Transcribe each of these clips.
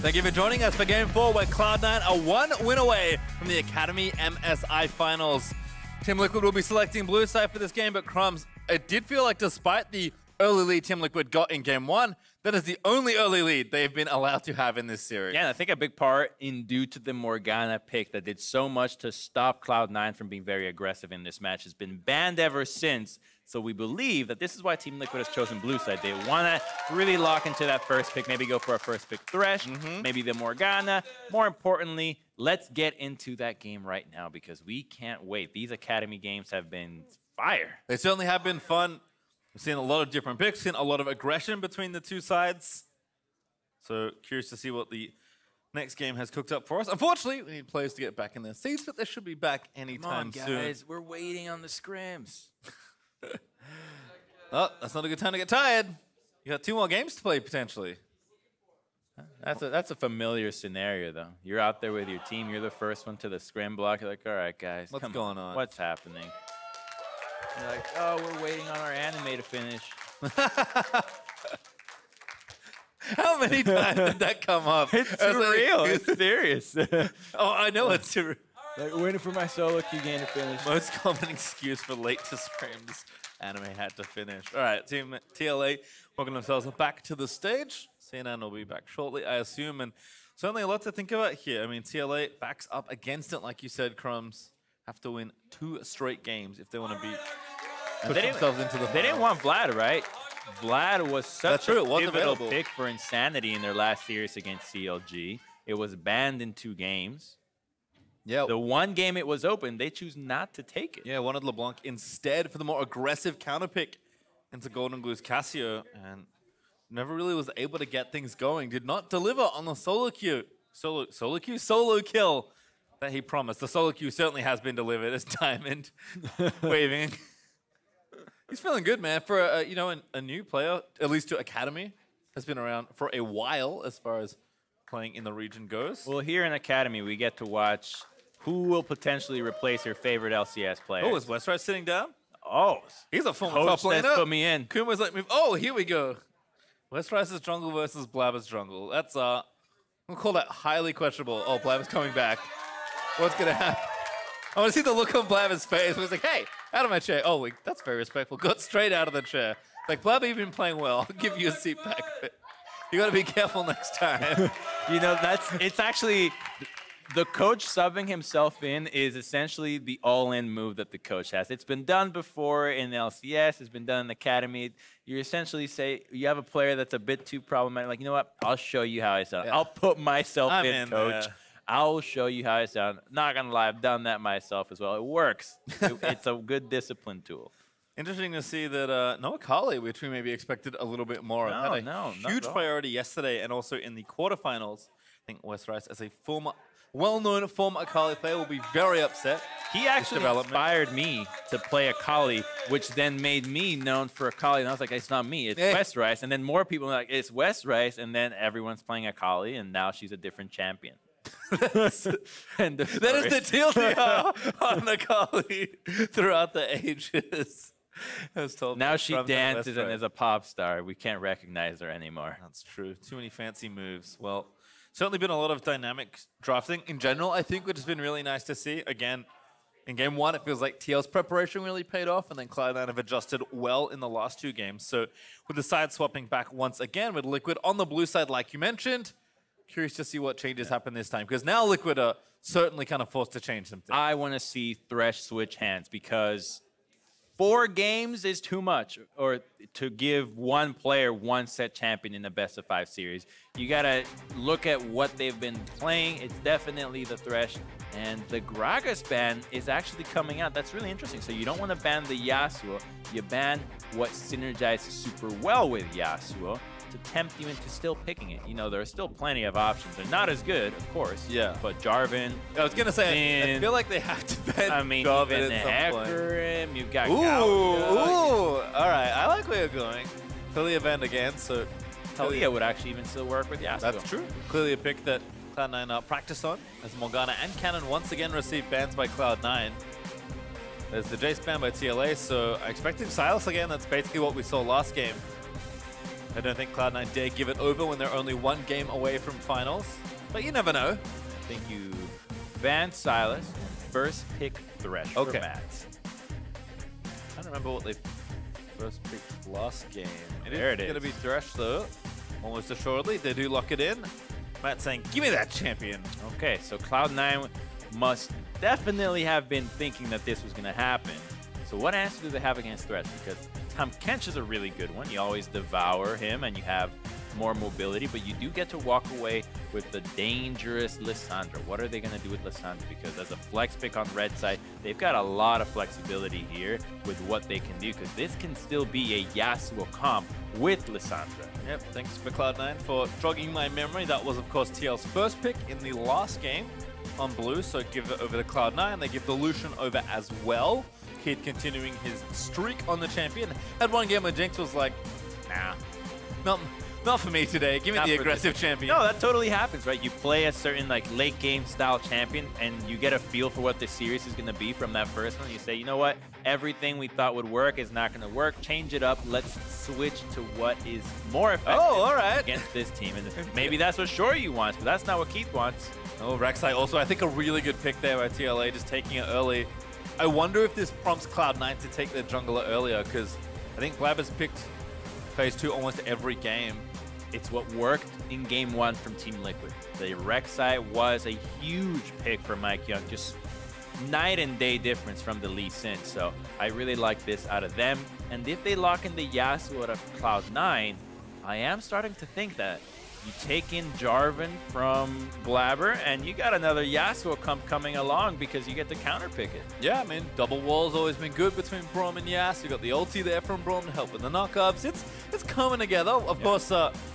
Thank you for joining us for Game 4, where Cloud9 are one win away from the Academy MSI Finals. Team Liquid will be selecting blue side for this game, but Crumbs, it did feel like despite the early lead Team Liquid got in Game 1, that is the only early lead they've been allowed to have in this series. Yeah, and I think a big part in due to the Morgana pick that did so much to stop Cloud9 from being very aggressive in this match has been banned ever since. So we believe that this is why Team Liquid has chosen blue side. They want to really lock into that first pick, maybe go for a first pick Thresh, maybe the Morgana. More importantly, let's get into that game right now because we can't wait. These Academy games have been fire. They certainly have been fun. We've seen a lot of different picks, seen a lot of aggression between the two sides. So curious to see what the next game has cooked up for us. Unfortunately, we need players to get back in their seats, but they should be back anytime soon. Come on, guys. We're waiting on the scrims. Oh, that's not a good time to get tired. You got 2 more games to play, potentially. That's a familiar scenario, though. You're out there with your team. You're the first one to the scrim block. You're like, all right, guys. What's going on? What's happening? You're like, oh, we're waiting on our anime to finish. How many times did that come up? It's real. It's serious. Oh, I know it's too. Like, waiting for my solo queue game to finish. Most common excuse for late to scrims. Anime had to finish. All right, Team TLA welcome themselves back to the stage. C9A will be back shortly, I assume. And certainly a lot to think about here. I mean, TLA backs up against it, like you said, Crumbs. Have to win 2 straight games if they want to push themselves into the final. They didn't want Vlad, right? Vlad was such a pivotal available pick for Insanity in their last series against CLG. It was banned in 2 games. Yeah. The one game it was open, they choose not to take it. Yeah, wanted LeBlanc instead for the more aggressive counter pick into Golden Glue's Casio, and never really was able to get things going. Did not deliver on the solo kill that he promised. The solo queue certainly has been delivered as Diamond waving. He's feeling good, man. For a new player, at least to Academy, has been around for a while as far as playing in the region goes. Well, here in Academy, we get to watch who will potentially replace your favorite LCS player. Oh, is Westrise sitting down? Oh, he's a former top laner. Put me in. Kuma's like, oh, here we go. Westrice's jungle versus Blabber's jungle. That's we'll call that highly questionable. Oh, Blabber's coming back. What's gonna happen? I want to see the look on Blabber's face. He's like, hey, out of my chair. Oh, that's very respectful. Got straight out of the chair. Like, Blabber, you've been playing well. I'll give you a seat back. But you got to be careful next time. You know, it's actually, the coach subbing himself in is essentially the all-in move that the coach has. It's been done before in LCS. It's been done in Academy. You essentially say, you have a player that's a bit too problematic. Like, you know what? I'll show you how it's done. Yeah. I'll put myself in, coach. I'll show you how it's done. Not going to lie, I've done that myself as well. It works. It's a good discipline tool. Interesting to see that no Akali, which we maybe expected a little bit more of. Had a huge priority yesterday and also in the quarterfinals. I think Westrise, as a well-known former Akali player, will be very upset. He actually inspired me to play Akali, which then made me known for Akali. And I was like, it's not me, it's Westrise. And then more people were like, it's Westrise. And then everyone's playing Akali, and now she's a different champion. That is the TLDR on Akali throughout the ages. Now she dances and is a pop star. We can't recognize her anymore. That's true. Too many fancy moves. Well, certainly been a lot of dynamic drafting in general, I think, which has been really nice to see. Again, in Game 1, it feels like TL's preparation really paid off, and then Cloud9 have adjusted well in the last 2 games. So with the side swapping back once again with Liquid on the blue side, like you mentioned, curious to see what changes happen this time, because now Liquid are certainly kind of forced to change some things. I want to see Thresh switch hands, because 4 games is too much, or to give one player one set champion in the best of 5 series. You got to look at what they've been playing. It's definitely the Thresh, and the Gragas ban is actually coming out. That's really interesting. So you don't want to ban the Yasuo. You ban what synergizes super well with Yasuo to tempt you into still picking it. You know, there are still plenty of options. They're not as good, of course. Yeah. But Jarvan. I was going to say, I feel like they have to ban Jarvan at some point. You've got ooh, all right. I like where you're going. Clearly a ban again, so Talia would actually even still work with Yasuo. That's true. Clearly a pick that Cloud9 practice on, as Morgana and Cannon once again receive bans by Cloud9. There's the Jace ban by TLA, so expecting Silas again. That's basically what we saw last game. I don't think Cloud9 dare give it over when they're only one game away from finals, but you never know. I think you ban Silas and first pick Thresh for Mats. I don't remember what they first picked last game. There it is. It's going to be Thresh though, almost assuredly. They do lock it in. Matt saying, give me that champion. Okay, so Cloud9 must definitely have been thinking that this was going to happen. So what answer do they have against Thresh? Because Tom Kench is a really good one. You always devour him and you have more mobility, but you do get to walk away with the dangerous Lissandra. What are they going to do with Lissandra? Because as a flex pick on red side, they've got a lot of flexibility here with what they can do, because this can still be a Yasuo comp with Lissandra. Yep, thanks for Cloud9 for jogging my memory. That was, of course, TL's first pick in the last game on blue, so give it over to Cloud9. They give the Lucian over as well. Kid continuing his streak on the champion. Had one game where Jinx was like, nah, not for me today. Give me the aggressive champion. No, that totally happens, right? You play a certain like late game style champion and you get a feel for what this series is going to be from that first one. You say, you know what? Everything we thought would work is not going to work. Change it up. Let's switch to what is more effective against this team. And maybe that's what Shoryu wants, but that's not what Keith wants. Oh, Rek'Sai also, I think a really good pick there by TLA, just taking it early. I wonder if this prompts Cloud9 to take their jungler earlier, because I think Blabber's picked phase 2 almost every game. It's what worked in game 1 from Team Liquid. The Rek'Sai was a huge pick for Mike Young, just night and day difference from the Lee Sin. So I really like this out of them. And if they lock in the Yasuo out of Cloud9, I am starting to think that you take in Jarvan from Blabber, and you got another Yasuo coming along because you get to counterpick it. Yeah, I mean, double wall's always been good between Braum and Yas. You got the ulti there from Braum to help with the knockups. It's coming together. Of course,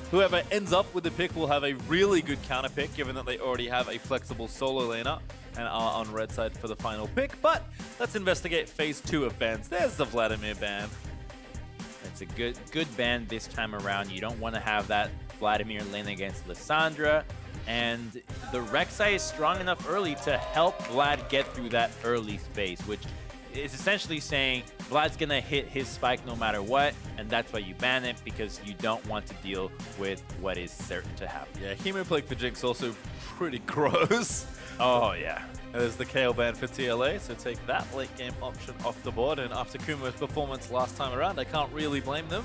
whoever ends up with the pick will have a really good counter pick, given that they already have a flexible solo laner and are on red side for the final pick. But let's investigate phase 2 of bans. There's the Vladimir ban. It's a good ban this time around. You don't want to have that Vladimir lane against Lissandra, and the Rek'Sai is strong enough early to help Vlad get through that early space, which is essentially saying Vlad's gonna hit his spike no matter what, and that's why you ban it, because you don't want to deal with what is certain to happen. Yeah, Hemoplague for Jinx also pretty gross. Oh yeah. There's the KO ban for TLA, so take that late game option off the board, and after Kumo's performance last time around, I can't really blame them.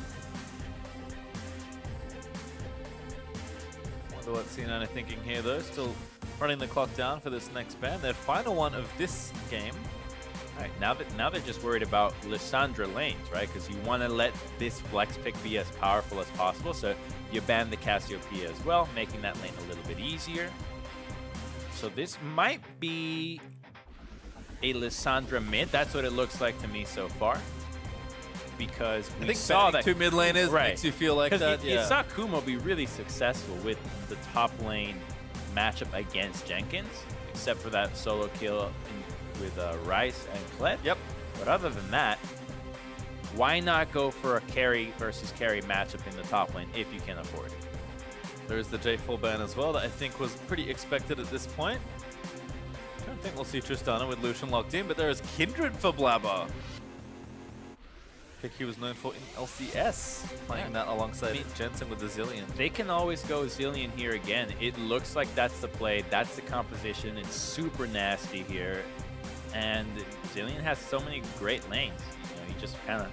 What C9A are thinking here though, still running the clock down for this next ban, their final one of this game. All right, now they're just worried about Lissandra lanes, right? Because you want to let this flex pick be as powerful as possible, so you ban the Cassiopeia as well, making that lane a little bit easier. So this might be a Lissandra mid. That's what it looks like to me so far. Because we saw that 2 mid laners makes you feel like that. You saw Kumo be really successful with the top lane matchup against Jenkins, except for that solo kill with Rice and Kled. Yep. But other than that, why not go for a carry versus carry matchup in the top lane if you can afford it? There's the J4 ban as well that I think was pretty expected at this point. I don't think we'll see Tristana with Lucian locked in, but there is Kindred for Blabber. He was known for in LCS, playing that alongside Jensen with the Zillion. They can always go Zillion here again. It looks like that's the play, that's the composition. It's super nasty here. And Zillion has so many great lanes. You know, he just kind of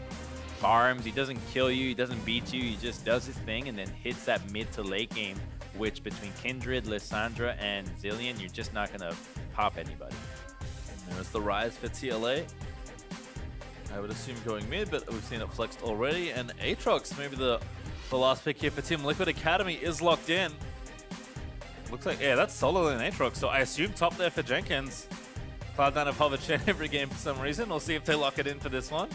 farms, he doesn't kill you, he doesn't beat you, he just does his thing and then hits that mid to late game, which between Kindred, Lissandra, and Zillion, you're just not going to pop anybody. And there's the Rise for TLA. I would assume going mid, but we've seen it flexed already. And Aatrox, maybe the last pick here for Team Liquid Academy, is locked in. Looks like, yeah, that's solo than Aatrox. So I assume top there for Jenkins. Cloud9 have hovered every game for some reason. We'll see if they lock it in for this one.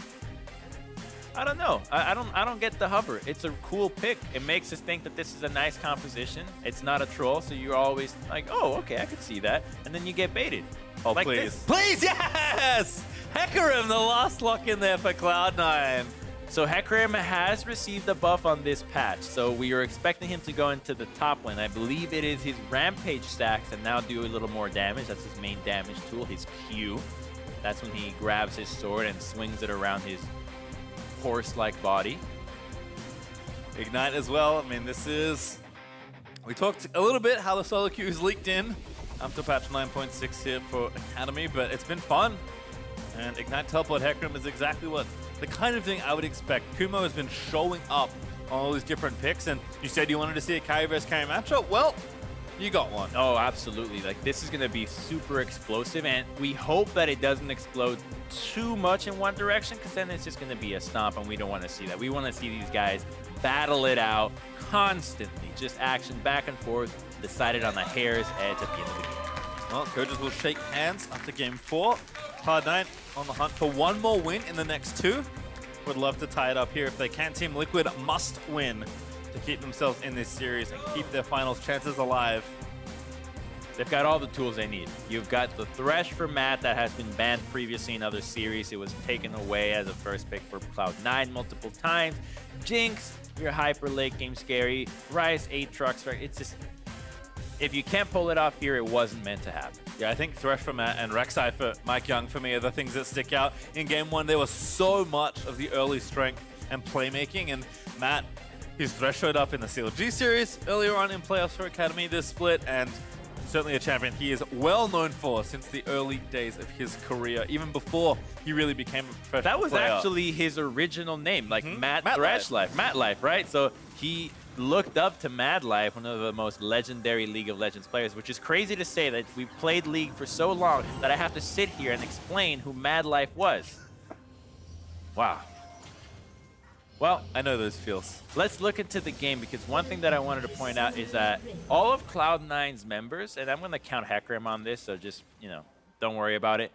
I don't know. I don't get the hover. It's a cool pick. It makes us think that this is a nice composition. It's not a troll, so you're always like, oh, okay, I could see that. And then you get baited. Oh, like please. This. Please, yes! Hecarim, the last lock in there for Cloud9. So Hecarim has received a buff on this patch, so we are expecting him to go into the top lane. I believe it is his Rampage stacks and now do a little more damage. That's his main damage tool, his Q. That's when he grabs his sword and swings it around his horse-like body. Ignite as well. I mean, this is... We talked a little bit how the solo queues leaked in after patch 9.6 here for Academy, but it's been fun. And Ignite Teleport Hecarim is exactly what the kind of thing I would expect. Kumo has been showing up on all these different picks, and you said you wanted to see a carry versus carry matchup. Well, you got one. Oh, absolutely. Like, this is going to be super explosive, and we hope that it doesn't explode too much in one direction, because then it's just going to be a stomp, and we don't want to see that. We want to see these guys battle it out constantly. Just action back and forth, decided on the hair's edge at the end of the game. Well, coaches will shake hands after game 4. Cloud9 on the hunt for one more win in the next 2. Would love to tie it up here if they can. Team Liquid must win to keep themselves in this series and keep their finals chances alive. They've got all the tools they need. You've got the Thresh for Matt that has been banned previously in other series. It was taken away as a first pick for Cloud9 multiple times. Jinx, you're hyper late game scary. Rice, 8 trucks, right? It's just, if you can't pull it off here, it wasn't meant to happen. Yeah, I think Thresh for Matt and Rek'Sai for Mike Young for me are the things that stick out. In game 1, there was so much of the early strength and playmaking, and Matt, his Thresh showed up in the CLG series earlier on in playoffs for Academy this split, and certainly a champion he is well known for since the early days of his career, even before he really became a professional That was player. actually his original name, like Matt Thresh Life. Matt Life, right? So he looked up to Mad Life, one of the most legendary League of Legends players, which is crazy to say that we've played League for so long that I have to sit here and explain who Mad Life was. Wow. Well, I know those feels. let's look into the game, because one thing that I wanted to point out is that all of Cloud9's members, and I'm going to count Hecarim on this, so just, you know, don't worry about it,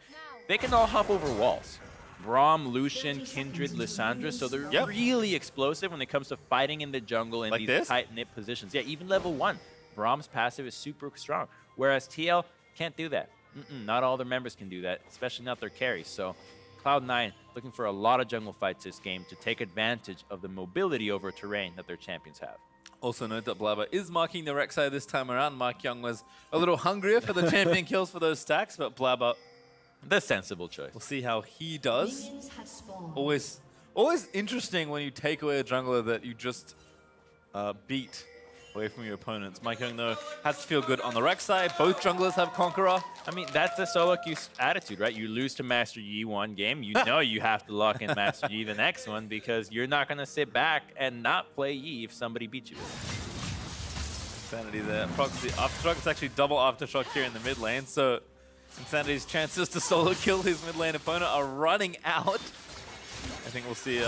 they can all hop over walls. Braum, Lucian, Kindred, Lissandra, so they're really explosive when it comes to fighting in the jungle in Like these tight-knit positions. Yeah, even level 1, Braum's passive is super strong, whereas TL can't do that. Not all their members can do that, especially not their carries. So Cloud9 looking for a lot of jungle fights this game to take advantage of the mobility over terrain that their champions have. Also note that Blabber is marking the Rek'Sai this time around. Mike Young was a little hungrier for the champion kills for those stacks, but Blabber, The sensible choice. we'll see how he does. Always interesting when you take away a jungler that you just beat away from your opponents. Mike Young, though, has to feel good on the Rek'Sai. Both junglers have Conqueror. I mean, that's the solo queue attitude, right? You lose to Master Yi one game, you know you have to lock in Master Yi the next one, because you're not going to sit back and not play Yi if somebody beats you. Insanity there. Proxy Aftershock. It's actually double Aftershock here in the mid lane, so Insanity's chances to solo kill his mid lane opponent are running out. I think we'll see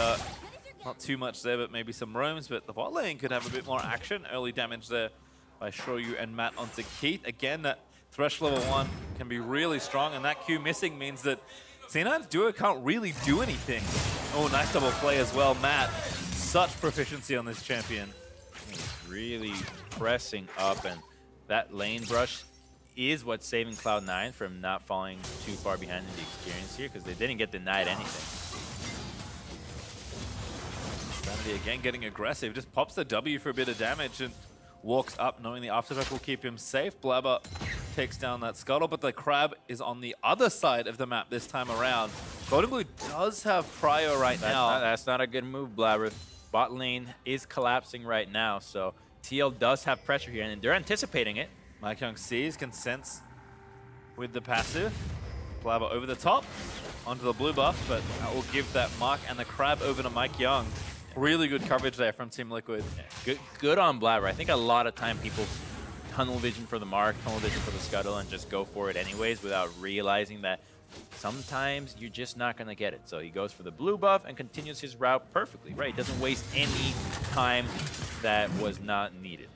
not too much there, but maybe some roams, but the bot lane could have a bit more action. Early damage there by Shoryu and Matt onto Keith. Again, that Thresh level 1 can be really strong, and that Q missing means that C9's duo can't really do anything. Oh, nice double play as well. Matt, such proficiency on this champion. He's really pressing up, and that lane brush is what's saving Cloud9 from not falling too far behind in the experience here, because they didn't get denied anything. Insanity again getting aggressive, just pops the W for a bit of damage and walks up knowing the Aftershock will keep him safe. Blabber takes down that Scuttle, but the Crab is on the other side of the map this time around. Golden Glue does have Prio right now. That's not a good move, Blabber. Bot lane is collapsing right now, so TL does have pressure here, and they're anticipating it. Mike Young sees, can sense with the passive. Blabber over the top, onto the blue buff, but that will give that Mark and the Crab over to Mike Young. Really good coverage there from Team Liquid. Yeah, good on Blabber. I think a lot of time people tunnel vision for the Mark, tunnel vision for the Scuttle, and just go for it anyways without realizing that sometimes you're just not going to get it. So he goes for the blue buff and continues his route perfectly, right? He doesn't waste any time that was not needed.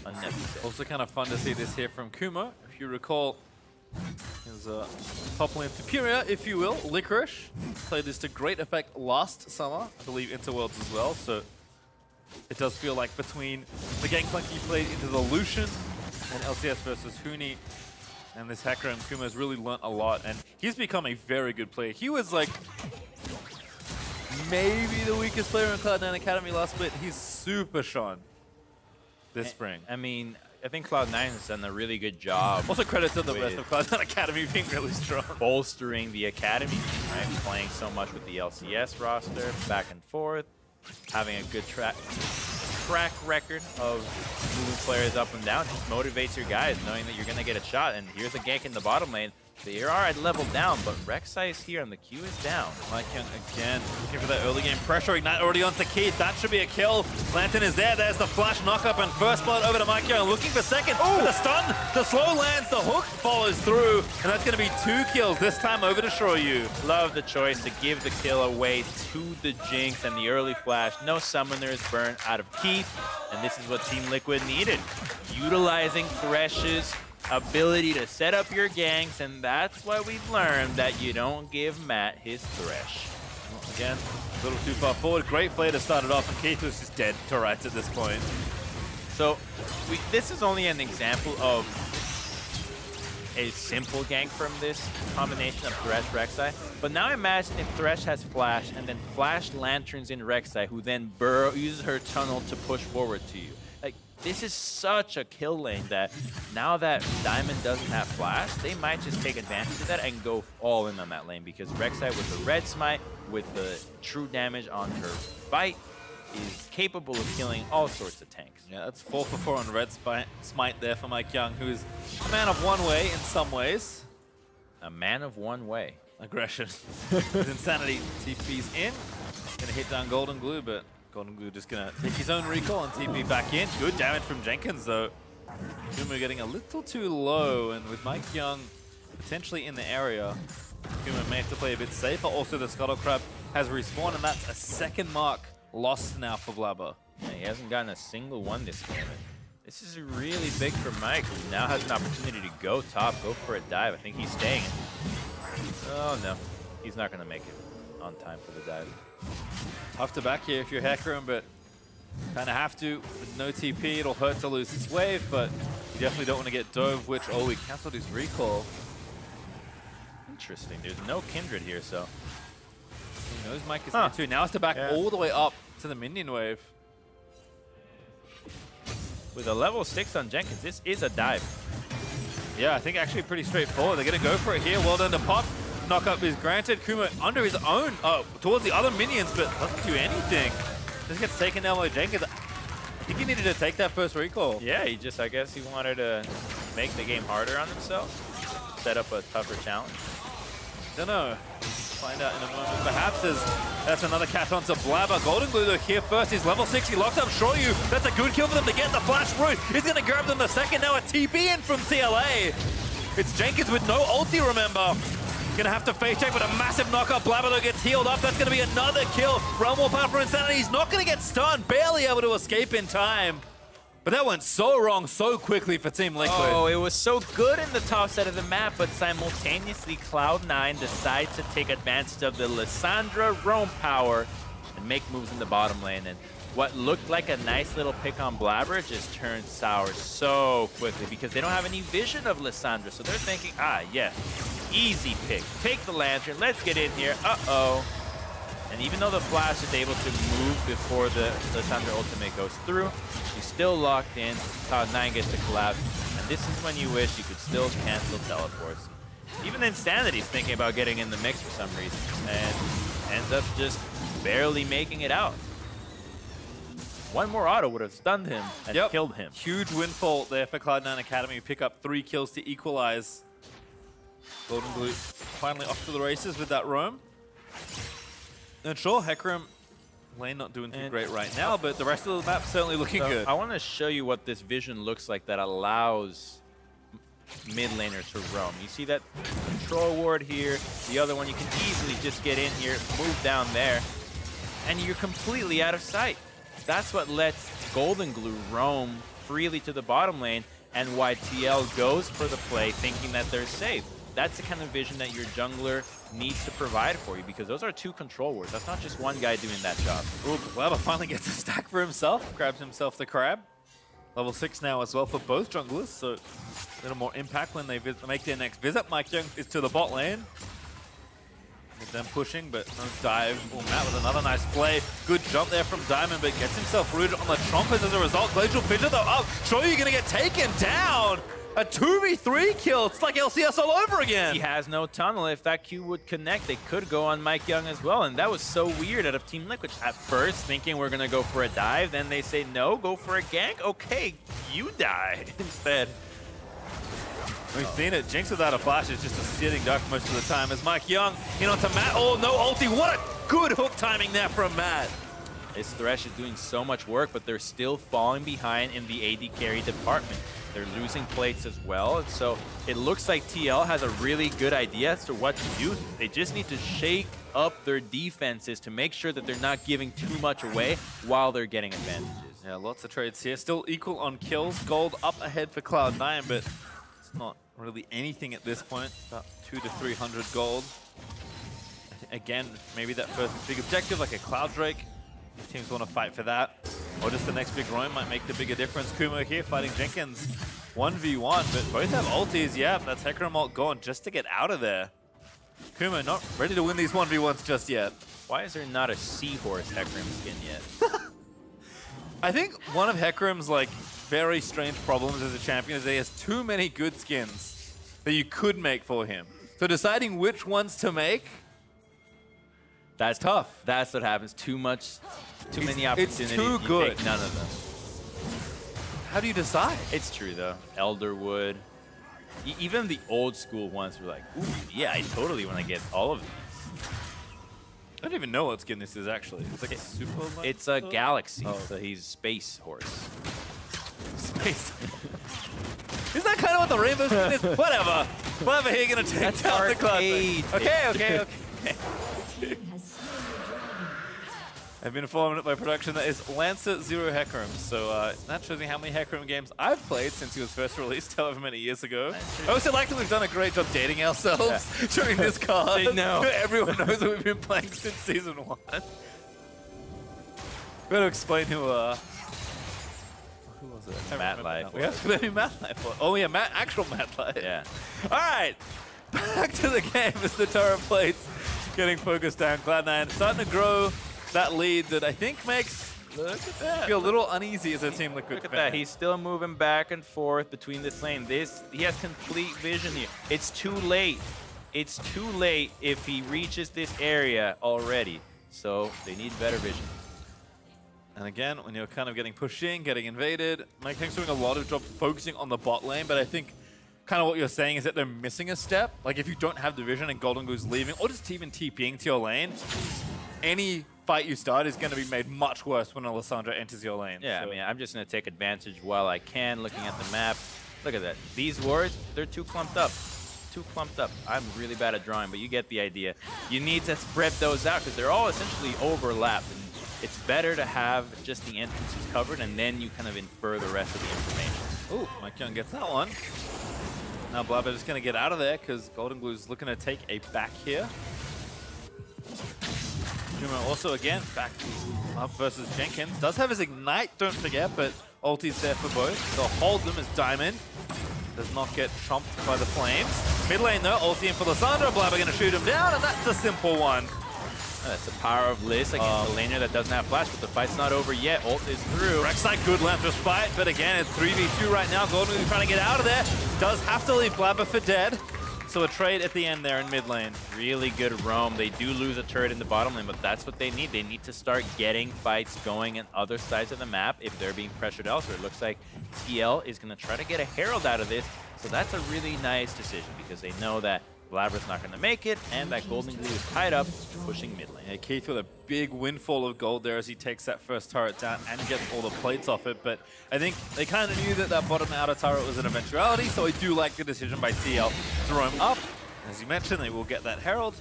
Unnecessary. Also kind of fun to see this here from Kumo. If you recall, his top lane superior, if you will, Licorice, played this to great effect last summer, I believe Interworlds as well, so it does feel like between the Gangplank he played into the Lucian and LCS versus Huni and this Hecarim, Kumo's really learnt a lot, and he's become a very good player. He was like maybe the weakest player in Cloud9 Academy last split. He's super shone this spring. I mean, I think Cloud9 has done a really good job. Also credit to the rest of Cloud9 Academy being really strong. Bolstering the Academy, right? Playing so much with the LCS roster, back and forth. having a good track record of moving players up and down just motivates your guys, knowing that you're going to get a shot. And here's a gank in the bottom lane. They are at level down, but Rek'Sai is here and the Q is down. MikeYeung again looking for that early game pressure. Ignite already onto Keith. That should be a kill. Lantern is there. There's the flash knock-up and first blood over to MikeYeung. Looking for second. Oh, the stun. The slow lands. The hook follows through. And that's going to be 2 kills, this time over to Shoryu. Love the choice to give the kill away to the Jinx and the early flash. No summoners burn out of Keith. And this is what Team Liquid needed. Utilizing Thresh's ability to set up your ganks, and that's why we've learned that you don't give Matt his Thresh. Again, a little too far forward. Great flare to start it off, and Keith was just dead to rights at this point. So this is only an example of a simple gank from this combination of Thresh, Rek'Sai. But now imagine if Thresh has Flash, and then Flash lanterns in Rek'Sai, who then uses her tunnel to push forward to you. Like, this is such a kill lane that now that Diamond doesn't have Flash, they might just take advantage of that and go all in on that lane, because Rek'Sai with the red smite, with the true damage on her bite, is capable of killing all sorts of tanks. Yeah, that's 4 for 4 on red smite there for MikeYeung, who's a man of one way in some ways. A man of one way. Aggression. His Insanity TP's in. Gonna hit down Golden Glue, but Golden Glue just gonna take his own recall and TP back in. Good damage from Jenkins though. Kuma getting a little too low, and with MikeYeung potentially in the area, Kuma may have to play a bit safer. Also, the Scuttle Crab has respawned, and that's a second mark lost now for Blabber. Yeah, he hasn't gotten a single one this game. This is really big for Mike, who now has an opportunity to go top, go for a dive. I think he's staying. Oh no, he's not gonna make it on time for the dive. Tough to back here if you're Hecarim, but kind of have to. With no TP, it'll hurt to lose this wave, but you definitely don't want to get dove, which, oh, we canceled his recall. Interesting, there's no Kindred here, so. Who knows Mike is here too. Now it's to back all the way up to the minion wave. With a level 6 on Jenkins, this is a dive. Yeah, I think actually pretty straightforward. They're going to go for it here. Well done to Pop. Knock-up is granted. Kuma under his own, towards the other minions, but doesn't do anything. Just gets taken down by Jenkins. I think he needed to take that first recall. Yeah, he just, I guess he wanted to make the game harder on himself. Set up a tougher challenge. Don't know. Find out in a moment. Perhaps that's another catch onto Blabber. Golden Glue though here first. He's level 6. He locked up Shoryu. That's a good kill for them to get the flash route. He's going to grab them the second. Now a TP in from TLA. It's Jenkins with no ulti, remember. Gonna have to face check with a massive knockup. Blabber though gets healed up. That's gonna be another kill. Realm War power for Insanity. He's not gonna get stunned. Barely able to escape in time. But that went so wrong so quickly for Team Liquid. Oh, it was so good in the top side of the map, but simultaneously Cloud9 decides to take advantage of the Lissandra roam power and make moves in the bottom lane. And what looked like a nice little pick on Blabber just turned sour so quickly because they don't have any vision of Lissandra. So they're thinking, yes, easy pick. Take the Lantern, let's get in here. Uh-oh. And even though the Flash is able to move before the Lissandra ultimate goes through, she's still locked in. Cloud9 gets to collapse. And this is when you wish you could still cancel teleports. Even Insanity's thinking about getting in the mix for some reason and ends up just barely making it out. One more auto would have stunned him and killed him. Huge windfall there for Cloud9 Academy. Pick up 3 kills to equalize. Golden Glue finally off to the races with that roam. And sure, Hecarim lane not doing too great right now, but the rest of the map certainly looking good. I want to show you what this vision looks like that allows mid laners to roam. You see that control ward here, the other one, you can easily just get in here, move down there, and you're completely out of sight. That's what lets Golden Glue roam freely to the bottom lane, and why TL goes for the play thinking that they're safe. That's the kind of vision that your jungler needs to provide for you, because those are 2 control wards. That's not just one guy doing that job. Ooh, Blabber finally gets a stack for himself, grabs himself the crab. Level 6 now as well for both junglers, so a little more impact when they make their next visit. MikeYeung is to the bot lane. With them pushing, but no dive. Oh, Matt with another nice play. Good jump there from Diamond, but gets himself rooted on the Trompers as a result. Glacial Fidget though up. Shoryu gonna get taken down. A 2v3 kill. It's like LCS all over again. He has no tunnel. If that Q would connect, they could go on Mike Young as well. And that was so weird out of Team Liquid. At first, thinking we're going to go for a dive. Then they say, no, go for a gank. Okay, you die instead. We've seen it. Jinx without a flash is just a sitting duck most of the time. As Mike Young in onto Matt. Oh, no ulti. What a good hook timing there from Matt. This Thresh is doing so much work, but they're still falling behind in the AD carry department. They're losing plates as well, and so it looks like TL has a really good idea as to what to do. They just need to shake up their defenses to make sure that they're not giving too much away while they're getting advantages. Yeah, lots of trades here. Still equal on kills. Gold up ahead for Cloud9, but it's not really anything at this point. About 200 to 300 gold. Again, maybe that first big objective, like a Cloud Drake. If teams want to fight for that, or just the next big roam might make the bigger difference. Kumo here fighting Jenkins 1v1, but both have ultis. Yeah, that's Hecarim ult gone just to get out of there. Kumo not ready to win these 1v1s just yet. Why is there not a Seahorse Hecarim skin yet? I think one of Hecarim's like very strange problems as a champion is that he has too many good skins that you could make for him. So deciding which ones to make, that's tough. That's what happens. Too many opportunities. It's too good. You take none of them. How do you decide? It's true though. Elderwood. Even the old school ones were like, ooh, yeah, I totally want to get all of these. I don't even know what skin this is actually. It's like a super. It's a Galaxy, so he's Space Horse. Space. Is that kind of what the rainbow skin is? Whatever. Whatever. Here, gonna take down the Cloud. Okay. I've been informed by production that is Lancer 0 Hecarim. So that shows me how many Hecarim games I've played since he was first released, however many years ago. I also like that we've done a great job dating ourselves during this card. I know. Everyone knows that we've been playing since season 1. We've got to explain who was it? Matt Life. We have to maybe Matt Life. Oh yeah, actual Matt Life. Yeah. All right, back to the game as the turret plates getting focused down. Cloud9 starting to grow that lead that I think makes feel a little uneasy as a Team Liquid Look at fan. that. He's still moving back and forth between this lane. He has complete vision here. It's too late. It's too late if he reaches this area already. So they need better vision. And again, when you're kind of getting pushed in, getting invaded, Mike King's doing a lot of job focusing on the bot lane, but I think kind of what you're saying is that they're missing a step. Like if you don't have the vision and Golden Glue's leaving, or just even TPing to your lane, any fight you start is going to be made much worse when Alessandro enters your lane. Yeah, so. I mean, I'm just going to take advantage while I can, looking at the map. Look at that. These wards, they're too clumped up. Too clumped up. I'm really bad at drawing, but you get the idea. You need to spread those out because they're all essentially overlapped. And it's better to have just the entrances covered, and then you kind of infer the rest of the information. Ooh, Mike Young gets that one. Now Blabber just going to get out of there because Golden Glue's looking to take a back here. Jumo also again back up versus Jenkins. Does have his Ignite, don't forget, but ulti's there for both. So hold them as Diamond does not get chomped by the flames. Mid lane though, ulti in for Lissandra. Blabber going to shoot him down, and that's a simple one. That's the power of Liz against a laner that doesn't have flash, but the fight's not over yet. Ult is through. Rek'Sai good length of spite, but again, it's 3v2 right now. Golden Glue trying to get out of there. Does have to leave Blabber for dead. So a trade at the end there in mid lane. Really good roam. They do lose a turret in the bottom lane, but that's what they need. They need to start getting fights going on other sides of the map if they're being pressured elsewhere. It looks like TL is going to try to get a Herald out of this. So that's a really nice decision because they know that Blabber's not going to make it, and that Golden Glue is tied up, pushing mid lane. Yeah, Keith with a big windfall of gold there as he takes that first turret down and gets all the plates off it. But I think they kind of knew that that bottom outer turret was an eventuality, so I do like the decision by TL to roam up. As you mentioned, they will get that Herald.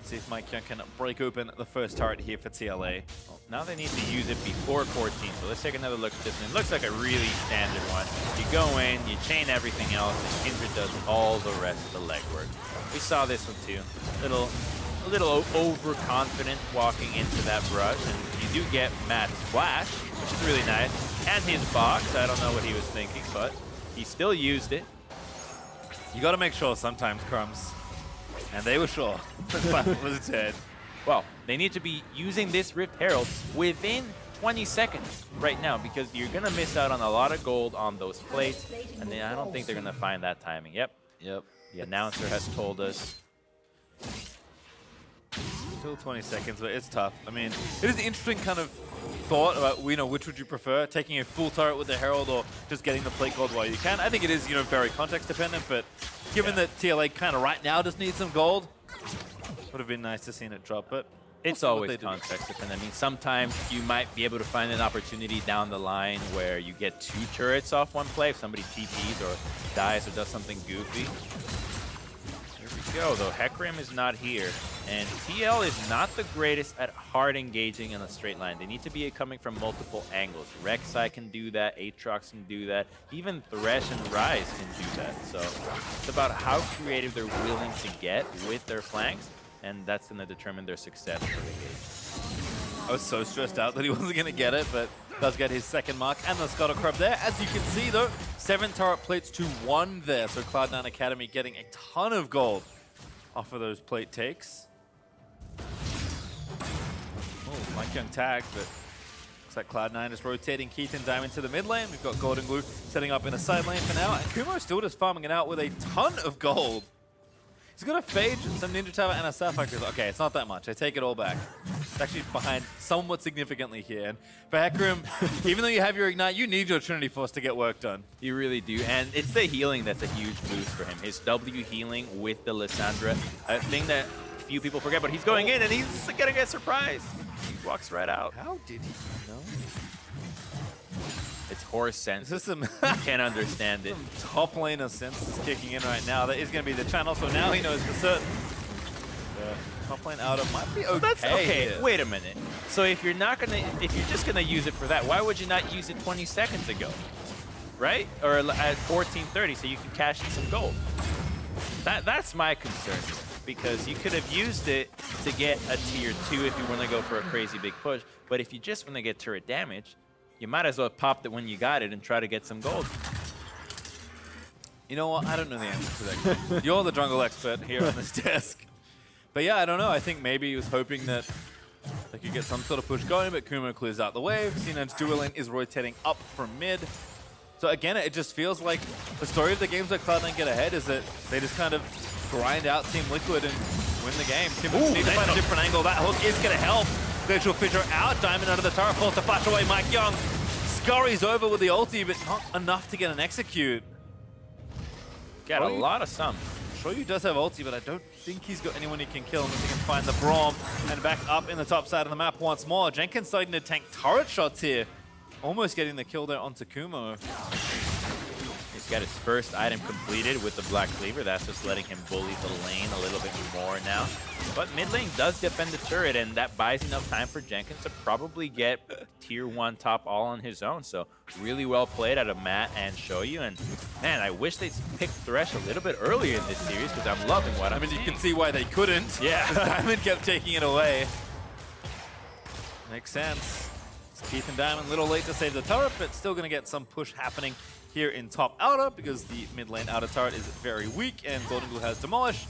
See if Mike Young can break open the first turret here for TLA. Well, now they need to use it before 14, so let's take another look at this one. It looks like a really standard one. You go in, you chain everything else, and Kindred does all the rest of the legwork. We saw this one too. A little overconfident walking into that brush, and you do get Matt's flash, which is really nice, and his box. I don't know what he was thinking, but he still used it. You got to make sure sometimes, Crumbs. And they were sure that Blabber was dead. Well, they need to be using this Rift Herald within 20 seconds right now because you're going to miss out on a lot of gold on those plates. And then I don't think they're going to find that timing. Yep. The announcer has told us. Still 20 seconds, but it's tough. I mean, it is an interesting kind of thought about, which would you prefer, taking a full turret with the Herald or just getting the plate gold while you can. I think it is, very context dependent, but given that TLA kind of right now just needs some gold, would have been nice to see it drop, but it's always context dependent. I mean, sometimes you might be able to find an opportunity down the line where you get 2 turrets off one play if somebody TPs or dies or does something goofy. Here we go, though. Hecarim is not here. And TL is not the greatest at hard engaging in a straight line. They need to be coming from multiple angles. Rek'Sai can do that, Aatrox can do that, even Thresh and Ryze can do that. So it's about how creative they're willing to get with their flanks, and that's going to determine their success for the game. I was so stressed out that he wasn't going to get it, but does get his second mark and the Scuttle Crab there. As you can see, though, 7 turret plates to 1 there. So Cloud9 Academy getting a ton of gold off of those plate takes. Oh, Mike Young tagged, but looks like Cloud9 is rotating Keith and Diamond to the mid lane. We've got Golden Glue setting up in a side lane for now, and Kumo still just farming it out with a ton of gold. He's got a Phage, some Ninja Tower, and a Sapphire. Okay, it's not that much. I take it all back. It's actually behind somewhat significantly here. And for Hecarim, even though you have your Ignite, you need your Trinity Force to get work done. You really do. And it's the healing that's a huge boost for him. His W healing with the Lissandra, a thing that few people forget, but he's going in and he's going to get surprised. He walks right out. How did he know? It's horse sense. This is some can't understand it. Some top laner sense is kicking in right now. That is going to be the channel, so now he knows for certain. The top lane out of might be okay. That's okay. Wait a minute. So if you're just gonna use it for that, why would you not use it 20 seconds ago, right? Or at 14:30, so you can cash in some gold. That's my concern, because you could have used it to get a tier 2 if you want to go for a crazy big push. But if you just want to get turret damage, you might as well pop it when you got it and try to get some gold. You know what? I don't know the answer to that. You're the jungle expert here on this desk. But yeah, I don't know. I think maybe he was hoping that they could get some sort of push going, but Kumo clears out the wave. C9's dual lane is rotating up from mid. So again, it just feels like the story of the games that Cloud9 get ahead is that they just kind of grind out Team Liquid and win the game. Team Liquid need to find a different angle. That hook is going to help. Glacial Fissure out. Diamond under the turret, forced to flash away. Mike Young scurries over with the ulti, but not enough to get an execute. Got a lot of sums. Shoyu does have ulti, but I don't think he's got anyone he can kill unless he can find the Braum. And back up in the top side of the map once more. Jenkins starting to tank turret shots here. Almost getting the kill there onto Kumo. He's got his first item completed with the Black Cleaver. That's just letting him bully the lane a little bit more now. But mid lane does defend the turret, and that buys enough time for Jenkins to probably get tier 1 top all on his own. So really well played out of Matt and Shoyu. And man, I wish they'd picked Thresh a little bit earlier in this series, because I'm loving what I'm seeing. You can see why they couldn't. Yeah. Diamond kept taking it away. Makes sense. It's Keith and Diamond a little late to save the turret, but still going to get some push happening here in top outer, because the mid lane outer turret is very weak, and Golden Glue has demolished.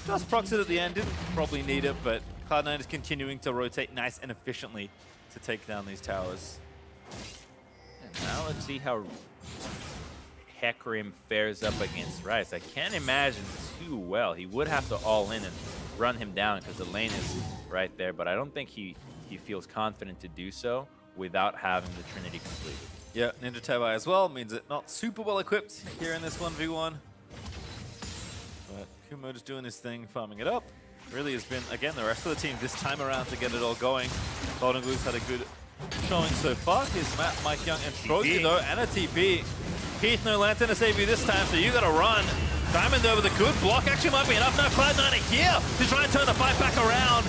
Just procs it at the end, didn't probably need it, but Cloud9 is continuing to rotate nice and efficiently to take down these towers. And now let's see how Hecarim fares up against Ryze. I can't imagine too well. He would have to all in and run him down because the lane is right there, but I don't think he feels confident to do so without having the Trinity completed. Yeah, Ninja Tower as well means it not super well equipped here in this 1v1. But Kumo just doing his thing, farming it up. Really has been, again, the rest of the team this time around to get it all going. Golden Glue's had a good showing so far. Here's Matt, Mike Young, and Trojan though, and a TP. Keith, no Lantern to save you this time, so you gotta run. Diamond over the good block, actually might be enough. Now Cloud9 are here to try and turn the fight back around.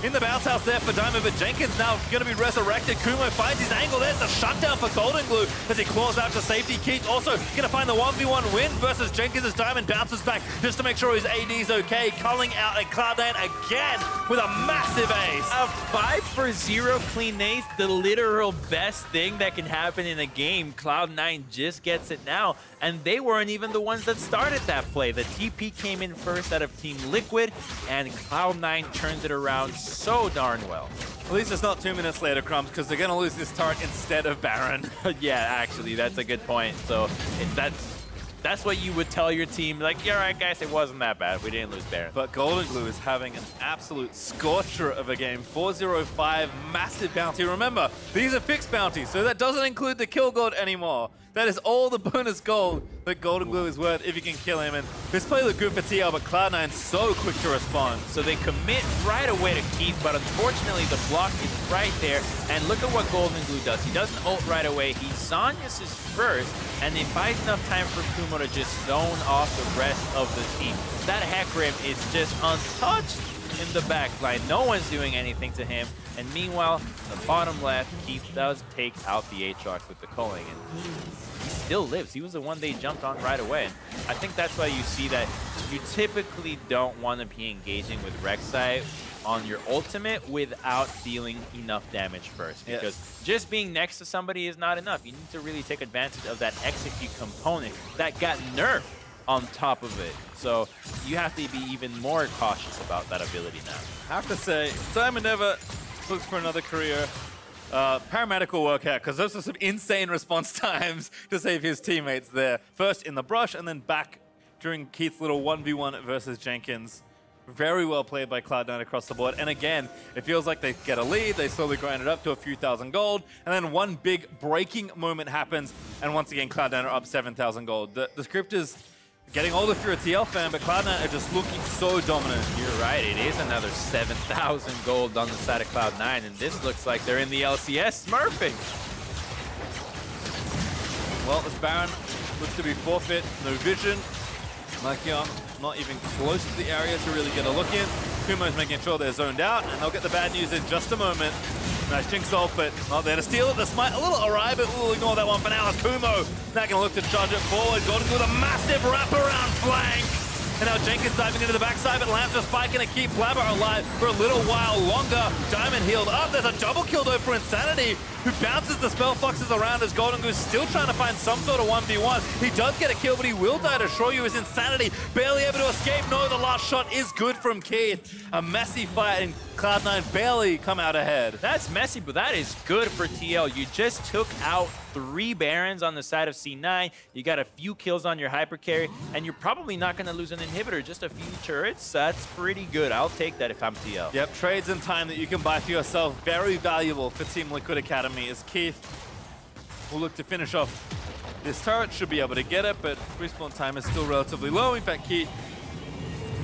In the bounce house there for Diamond, but Jenkins now going to be resurrected. Kumo finds his angle. There's the shutdown for Golden Glue as he claws out to safety. Keith also going to find the 1v1 win versus Jenkins as Diamond bounces back just to make sure his AD's okay. Culling out at Cloud9 again with a massive ace. A 5-for-0 clean ace, the literal best thing that can happen in a game. Cloud9 just gets it now, and they weren't even the ones that started that play. The TP came in first out of Team Liquid, and Cloud9 turned it around so darn well. At least it's not 2 minutes later, Crumbs, because they're going to lose this turret instead of Baron. Yeah, actually, that's a good point. So that's what you would tell your team. Like, yeah, all right, guys, it wasn't that bad. We didn't lose Baron. But Golden Glue is having an absolute scorcher of a game. 405, massive bounty. Remember, these are fixed bounties, so that doesn't include the kill gold anymore. That is all the bonus gold that Golden Glue is worth if you can kill him. And this play looked good for TL, but Cloud9's so quick to respond. So they commit right away to Keith, but unfortunately the block is right there. And look at what Golden Glue does. He doesn't ult right away. He Zhonya's his first, and he buys enough time for Kumo to just zone off the rest of the team. That Hecarim is just untouched in the back line. No one's doing anything to him. And meanwhile, the bottom left, Keith does take out the Aatrox with the culling. And he still lives. He was the one they jumped on right away. And I think that's why you see that you typically don't want to be engaging with Rek'Sai on your ultimate without dealing enough damage first. Because just being next to somebody is not enough. You need to really take advantage of that execute component that got nerfed on top of it. So you have to be even more cautious about that ability now. I have to say, Diamond never looks for another career. Paramedic will work out, because those are some insane response times to save his teammates there. First in the brush, and then back during Keith's little 1v1 versus Jenkins. Very well played by Cloud9 across the board. And again, it feels like they get a lead, they slowly grind it up to a few thousand gold, and then one big breaking moment happens, and once again, Cloud9 are up 7,000 gold. The script is getting older if you're a TL fan, but Cloud9 are just looking so dominant. You're right, it is another 7,000 gold on the side of Cloud9, and this looks like they're in the LCS smurfing. Well, this Baron looks to be forfeit, no vision. Young not even close to the area to really get a look in. Kumo's making sure they're zoned out, and they'll get the bad news in just a moment. Nice Jinx ult, but not there to steal it. The smite a little awry, but we'll ignore that one for now. Kumo now going to look to charge it forward. Golden Glue with a massive wraparound flank. And now Jenkins diving into the backside, but Lamp just Spike going to keep Blabber alive for a little while longer. Diamond healed up. There's a double kill though for Insanity, who bounces the spell fluxes around as Golden Glue still trying to find some sort of 1v1. He does get a kill, but he will die to show you his Insanity. Barely able to escape. No, the last shot is good from Keith. A messy fight, and Cloud9 barely come out ahead. That's messy, but that is good for TL. You just took out 3 Barons on the side of C9. You got a few kills on your hyper carry, and you're probably not going to lose an inhibitor. Just a few turrets. That's pretty good. I'll take that if I'm TL. Yep, trades and time that you can buy for yourself. Very valuable for Team Liquid Academy, as Keith will look to finish off this turret. Should be able to get it, but respawn time is still relatively low. In fact, Keith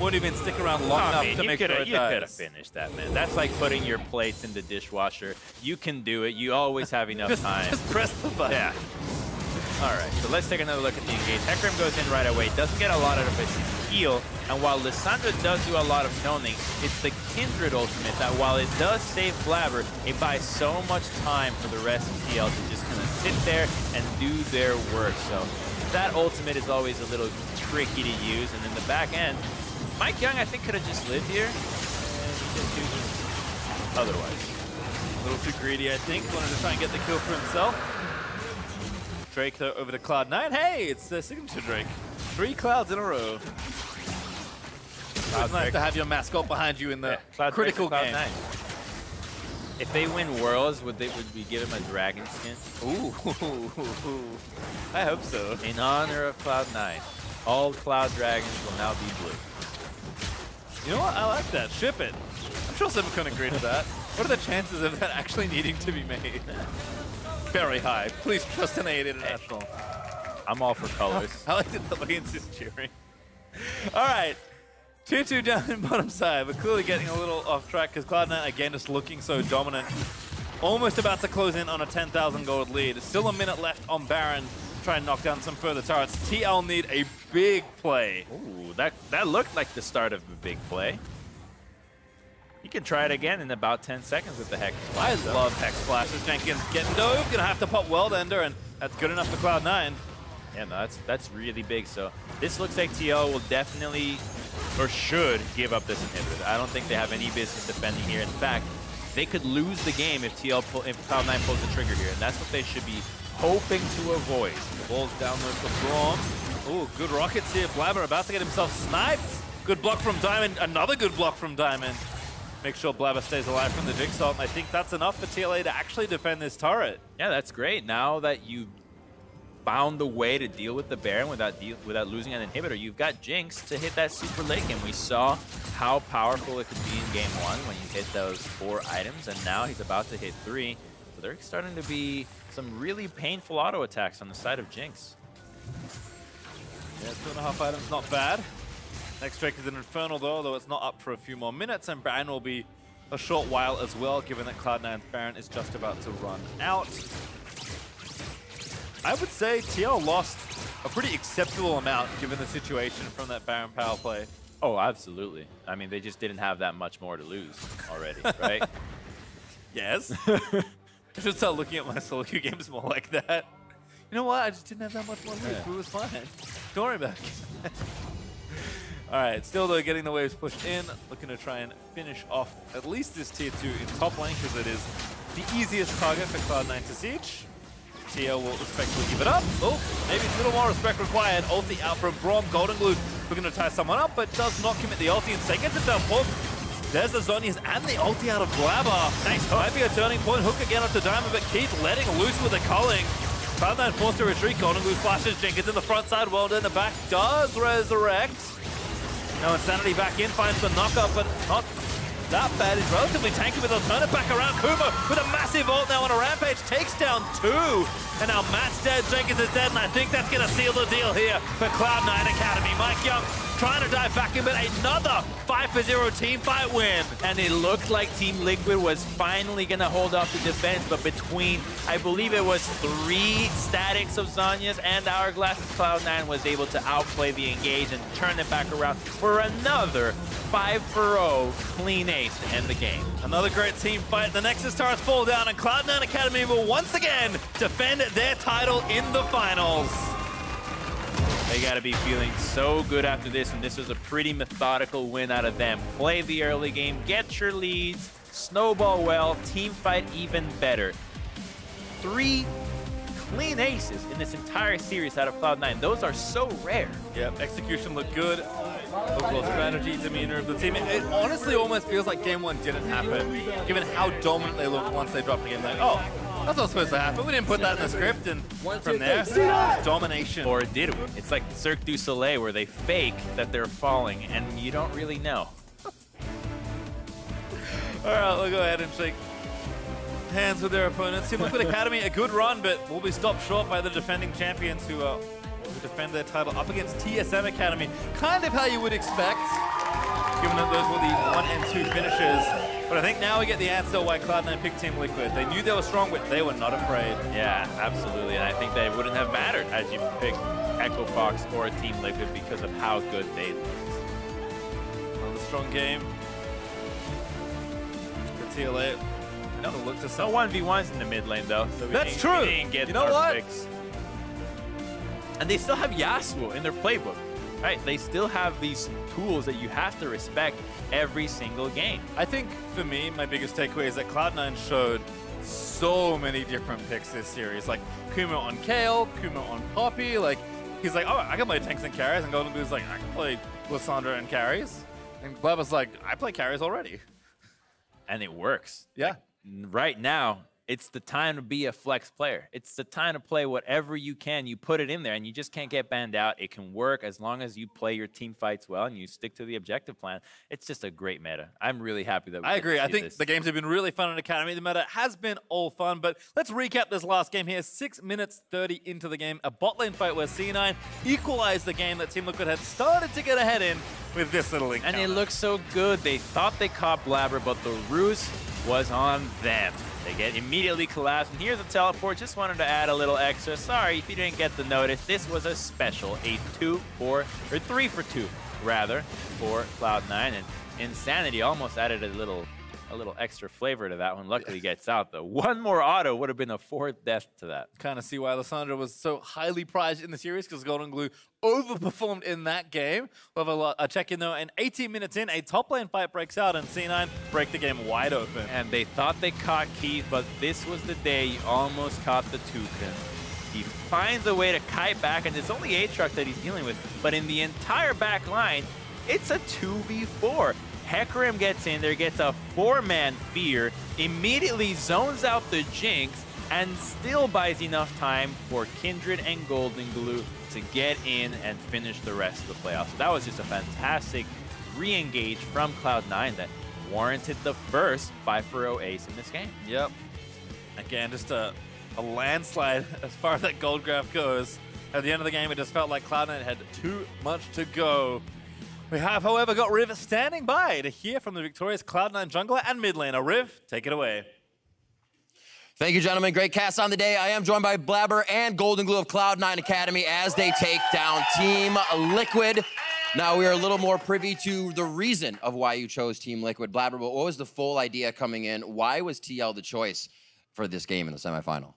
won't even stick around long enough to make sure it dies. You could have finished that, man. That's like putting your plates in the dishwasher. You can do it. You always have enough time. Just press the button. Yeah. All right, so let's take another look at the engage. Hecarim goes in right away. Doesn't get a lot out of his heal. And while Lissandra does do a lot of zoning, it's the Kindred ultimate that while it does save Blabber, it buys so much time for the rest of TL to just kind of sit there and do their work. So that ultimate is always a little tricky to use. And in the back end, Mike Young, I think, could have just lived here, and he just chooses otherwise. A little too greedy, I think. Wanted to try and get the kill for himself. Drake, though, over to Cloud9. Hey, it's the signature Drake. 3 clouds in a row. It's nice to have your mascot behind you in the critical game. If they win Worlds, would we give him a dragon skin? Ooh, I hope so. In honor of Cloud9, all Cloud Dragons will now be blue. You know what? I like that. Ship it. I'm sure someone can agree to that. What are the chances of that actually needing to be made? Very high. Please trust an 8 International. I'm all for colors. I like that the audience is cheering. All right. 2-2 down in bottom side. We're clearly getting a little off track because Cloud9, again, just looking so dominant. Almost about to close in on a 10,000 gold lead. There's still a minute left on Baron. Try and knock down some further turrets. TL need a big play. Ooh, that looked like the start of a big play. You can try it again in about 10 seconds with the Hex Splash. I love Hex Splashes. Jenkins getting dove. Gonna have to pop World Ender, and that's good enough for Cloud9. Yeah, no, that's really big. So this looks like TL will definitely, or should, give up this inhibitor. I don't think they have any business defending here. In fact, they could lose the game if Cloud9 pulls the trigger here, and that's what they should be hoping to avoid. The ball's down low for Braum. Ooh, good rockets here. Blabber about to get himself sniped. Good block from Diamond. Another good block from Diamond. make sure Blabber stays alive from the Jigsaw. And I think that's enough for TLA to actually defend this turret. Yeah, that's great. Now that you've found the way to deal with the Baron without losing an inhibitor, you've got Jinx to hit that super late game. We saw how powerful it could be in game 1 when you hit those 4 items, and now he's about to hit 3. So there's starting to be some really painful auto attacks on the side of Jinx. Yeah, 2.5 items, not bad. Next Drake is an Infernal though it's not up for a few more minutes, and Baron will be a short while as well, given that Cloud9's Baron is just about to run out. I would say TL lost a pretty acceptable amount given the situation from that Baron power play. Oh, absolutely. I mean, they just didn't have that much more to lose already, right? Yes. I should start looking at my solo queue games more like that. You know what? I just didn't have that much more to lose. Yeah. It was fine. Don't worry about it. All right, still though, getting the waves pushed in, looking to try and finish off at least this tier 2 in top lane, because it is the easiest target for Cloud9 to siege. TL will respectfully give it up. Oh, maybe a little more respect required. Ulti out from Braum. Golden Glue looking to tie someone up, but does not commit the ulti. Instead gets himself hooked. There's the Zhonya's and the ulti out of Blabber. Nice hook. Might be a turning point. Hook again onto Diamond, but keeps letting loose with the culling. Cloud9 forced to retreat. Golden Glue flashes Jenkins in the front side. Well in the back. Does resurrect. No Insanity back in. Finds the knockup, but not that bad. He's relatively tanky, but they'll turn it back around. Kuma with a massive ult now on a Rampage. Takes down 2. And now Matt's dead. Jenkins is dead. And I think that's going to seal the deal here for Cloud9 Academy. Mike Young trying to dive back in, but another 5-0 team fight win. And it looked like Team Liquid was finally going to hold off the defense, but between, I believe it was 3 statics of Zhonya's and Hourglass, Cloud9 was able to outplay the engage and turn it back around for another 5-0 clean ace to end the game. Another great team fight. The Nexus turrets fall down, and Cloud9 Academy will once again defend their title in the finals. They got to be feeling so good after this, and this was a pretty methodical win out of them. Play the early game, get your leads, snowball well, team fight even better. 3 clean aces in this entire series out of Cloud9. Those are so rare. Yep, execution looked good. Overall strategy, demeanor of the team. It honestly almost feels like game 1 didn't happen, given how dominant they looked once they dropped the game. Like, oh, that's not supposed to happen. We didn't put that in the script, and from there, domination. Or did we? It's like Cirque du Soleil, where they fake that they're falling, and you don't really know. All right, we'll go ahead and shake hands with their opponents. Team Liquid Academy, a good run, but will be stopped short by the defending champions who defend their title up against TSM Academy. Kind of how you would expect, given that those were the 1 and 2 finishes. But I think now we get the answer why Cloud9 picked Team Liquid. They knew they were strong, but they were not afraid. Yeah, absolutely. And I think that it wouldn't have mattered had you picked Echo Fox or Team Liquid because of how good they looked. Another strong game. The TLA. No 1v1s in the mid lane though. So That's true. We didn't get you know what? picks. And they still have Yasuo in their playbook, right? They still have these tools that you have to respect every single game. I think for me, my biggest takeaway is that Cloud9 showed so many different picks this series. Like Kuma on Kayle, Kuma on Poppy. Like he's like, oh, I can play tanks and carries, and Golden Blue's like, I can play Lissandra and carries. And Blabber's like, I play carries already. And it works. Yeah. Like, right now, it's the time to be a flex player. It's the time to play whatever you can. You put it in there, and you just can't get banned out. It can work as long as you play your team fights well and you stick to the objective plan. It's just a great meta. I'm really happy that we I agree. I think this. the games have been really fun in Academy. The meta has been all fun, but let's recap this last game here. 6 minutes 30 into the game. A bot lane fight where C9 equalized the game that Team Liquid had started to get ahead in with this little encounter. And it looked so good. They thought they caught Blabber, but the ruse was on them. They get immediately collapsed, and here's a teleport. Just wanted to add a little extra. Sorry if you didn't get the notice. This was a special, a 3 for 2, rather, for Cloud9. And Insanity almost added a little extra flavor to that one. Luckily gets out, though. One more auto would have been a 4th death to that. Kind of see why Lissandra was so highly prized in the series, because Golden Glue overperformed in that game. We'll have a check-in, though, and 18 minutes in, a top lane fight breaks out, and C9 break the game wide open. And they thought they caught Keith, but this was the day you almost caught the Toucan. He finds a way to kite back, and it's only Aatrox that he's dealing with, but in the entire back line, it's a 2v4. Hecarim gets in there, gets a 4-man fear, immediately zones out the Jinx, and still buys enough time for Kindred and Golden Glue to get in and finish the rest of the playoffs. So that was just a fantastic re-engage from Cloud9 that warranted the first 5-0 ace in this game. Yep. Again, just a landslide as far as that gold graph goes. At the end of the game, it just felt like Cloud9 had too much to go. We have, however, got Riv standing by to hear from the victorious Cloud9 jungler and mid laner. Riv, take it away. Thank you, gentlemen. Great cast on the day. I am joined by FLICKR and Golden Glue of Cloud9 Academy as they take down Team Liquid. Now, we are a little more privy to the reason of why you chose Team Liquid. FLICKR, but what was the full idea coming in? Why was TL the choice for this game in the semifinal?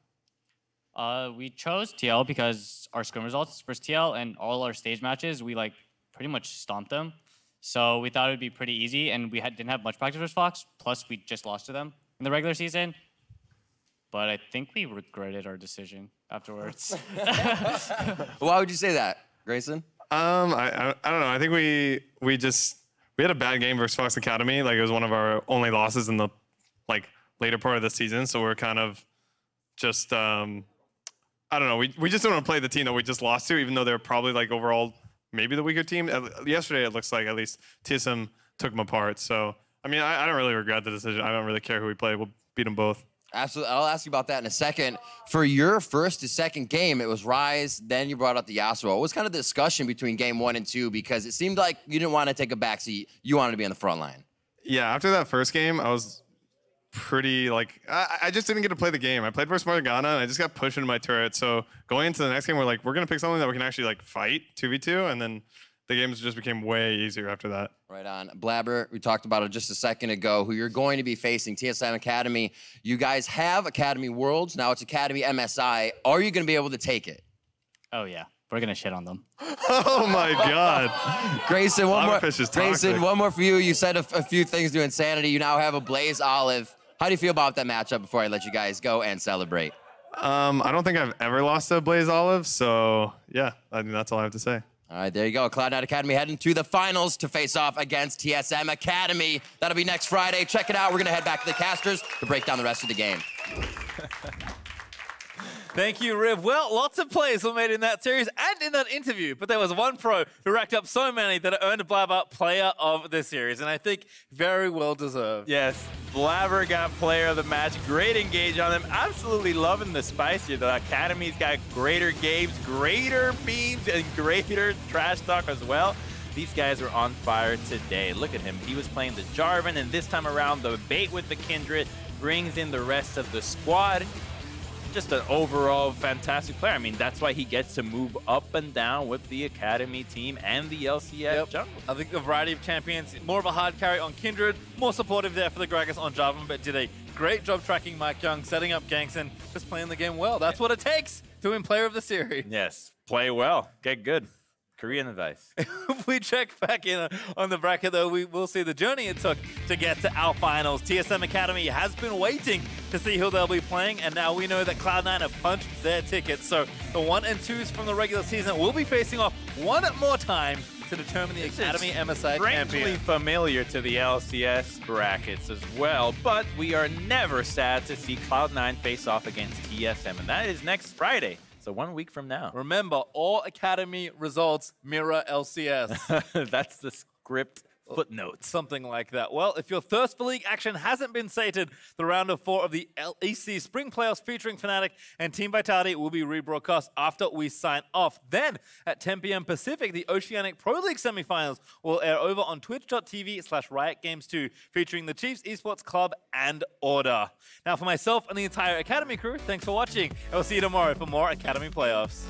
We chose TL because our scrim results versus TL and all our stage matches, we pretty much stomped them. So we thought it would be pretty easy, and we didn't have much practice versus Fox, plus we just lost to them in the regular season. But I think we regretted our decision afterwards. Why would you say that, Grayson? I don't know. I think we had a bad game versus Fox Academy. Like, it was one of our only losses in the later part of the season. So we're kind of just I don't know. We just don't want to play the team that we just lost to, even though they're probably overall maybe the weaker team. Yesterday it looks like at least TSM took them apart. So I mean, I don't really regret the decision. I don't really care who we play. We'll beat them both. Absolutely. I'll ask you about that in a second. For your first to second game, it was Ryze, then you brought up the Yasuo. What was kind of the discussion between game 1 and 2? Because it seemed like you didn't want to take a backseat. You wanted to be on the front line. Yeah, after that first game, I was pretty I just didn't get to play the game. I played versus Morgana, and I just got pushed into my turret. So going into the next game, we're going to pick something that we can actually fight 2v2, and then the games just became way easier after that. Right on. FLICKR, we talked about it just a second ago, who you're going to be facing, TSM Academy. You guys have Academy Worlds. Now it's Academy MSI. Are you going to be able to take it? Oh, yeah. We're going to shit on them. Oh, my God. Grayson, one more. Grayson, one more for you. You said a few things to Insanity. You now have a Blaze Olive. How do you feel about that matchup before I let you guys go and celebrate? I don't think I've ever lost to Blaze Olive, so yeah, I think that's all I have to say. All right, there you go. Cloud9 Academy heading to the finals to face off against TSM Academy. That'll be next Friday. Check it out. We're going to head back to the casters to break down the rest of the game. Thank you, Riv. Well, lots of plays were made in that series and in that interview, but there was one pro who racked up so many that it earned FLICKR Player of the Series, and I think very well deserved. Yes, FLICKR got Player of the Match. Great engage on them. Absolutely loving the spice here. The Academy's got greater games, greater beams, and greater trash talk as well. These guys are on fire today. Look at him. He was playing the Jarvan, and this time around, the bait with the Kindred brings in the rest of the squad. Just an overall fantastic player. I mean, that's why he gets to move up and down with the Academy team and the LCS jungle. I think a variety of champions, more of a hard carry on Kindred, more supportive there for the Gragas on Jarvan, but did a great job tracking Mike Young, setting up ganks, and just playing the game well. That's what it takes to win Player of the Series. Yes, play well, get good. Korean advice. If we check back in on the bracket, though, we will see the journey it took to get to our finals. TSM Academy has been waiting to see who they'll be playing, and now we know that Cloud9 have punched their tickets. So the 1 and 2s from the regular season will be facing off one more time to determine the Academy MSI champion. Strangely familiar to the LCS brackets as well, but we are never sad to see Cloud9 face off against TSM, and that is next Friday. So 1 week from now. Remember, all Academy results mirror LCS. That's the script footnote. Something like that. Well, if your thirst for league action hasn't been sated, the round of 4 of the LEC Spring Playoffs featuring Fnatic and Team Vitality will be rebroadcast after we sign off. Then, at 10 p.m. Pacific, the Oceanic Pro League semifinals will air over on twitch.tv/RiotGames2, featuring the Chiefs Esports Club and Order. Now, for myself and the entire Academy crew, thanks for watching. I'll see you tomorrow for more Academy Playoffs.